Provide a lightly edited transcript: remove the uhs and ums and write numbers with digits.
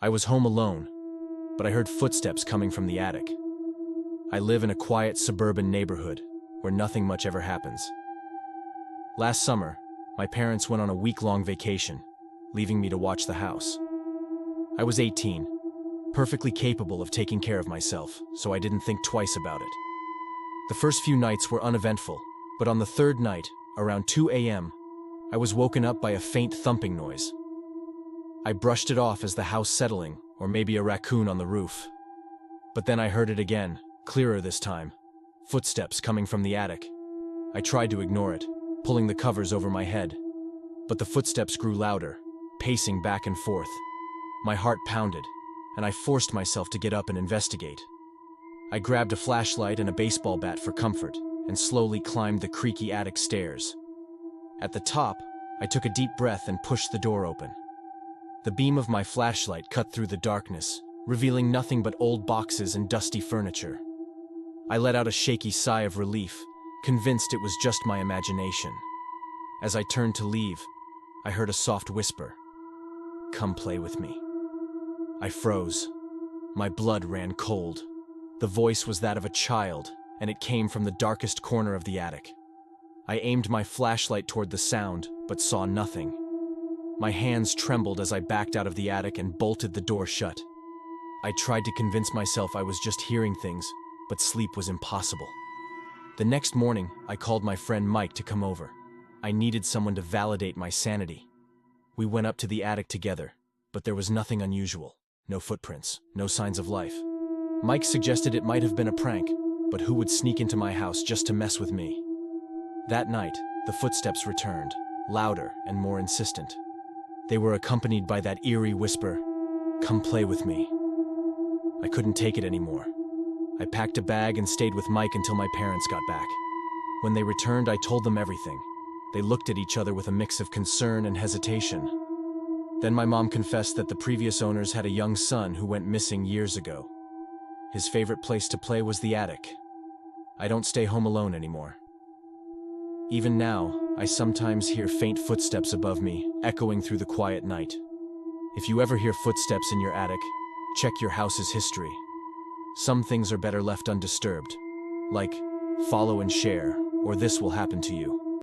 I was home alone, but I heard footsteps coming from the attic. I live in a quiet suburban neighborhood where nothing much ever happens. Last summer, my parents went on a week-long vacation, leaving me to watch the house. I was 18, perfectly capable of taking care of myself, so I didn't think twice about it. The first few nights were uneventful, but on the third night, around 2 a.m., I was woken up by a faint thumping noise. I brushed it off as the house settling, or maybe a raccoon on the roof. But then I heard it again, clearer this time. Footsteps coming from the attic. I tried to ignore it, pulling the covers over my head. But the footsteps grew louder, pacing back and forth. My heart pounded, and I forced myself to get up and investigate. I grabbed a flashlight and a baseball bat for comfort, and slowly climbed the creaky attic stairs. At the top, I took a deep breath and pushed the door open. The beam of my flashlight cut through the darkness, revealing nothing but old boxes and dusty furniture. I let out a shaky sigh of relief, convinced it was just my imagination. As I turned to leave, I heard a soft whisper, "Come play with me." I froze. My blood ran cold. The voice was that of a child, and it came from the darkest corner of the attic. I aimed my flashlight toward the sound, but saw nothing. My hands trembled as I backed out of the attic and bolted the door shut. I tried to convince myself I was just hearing things, but sleep was impossible. The next morning, I called my friend Mike to come over. I needed someone to validate my sanity. We went up to the attic together, but there was nothing unusual. No footprints, no signs of life. Mike suggested it might have been a prank, but who would sneak into my house just to mess with me? That night, the footsteps returned, louder and more insistent. They were accompanied by that eerie whisper, "Come play with me." I couldn't take it anymore. I packed a bag and stayed with Mike until my parents got back. When they returned, I told them everything. They looked at each other with a mix of concern and hesitation. Then my mom confessed that the previous owners had a young son who went missing years ago. His favorite place to play was the attic. I don't stay home alone anymore. Even now, I sometimes hear faint footsteps above me, echoing through the quiet night. If you ever hear footsteps in your attic, check your house's history. Some things are better left undisturbed, like follow and share, or this will happen to you.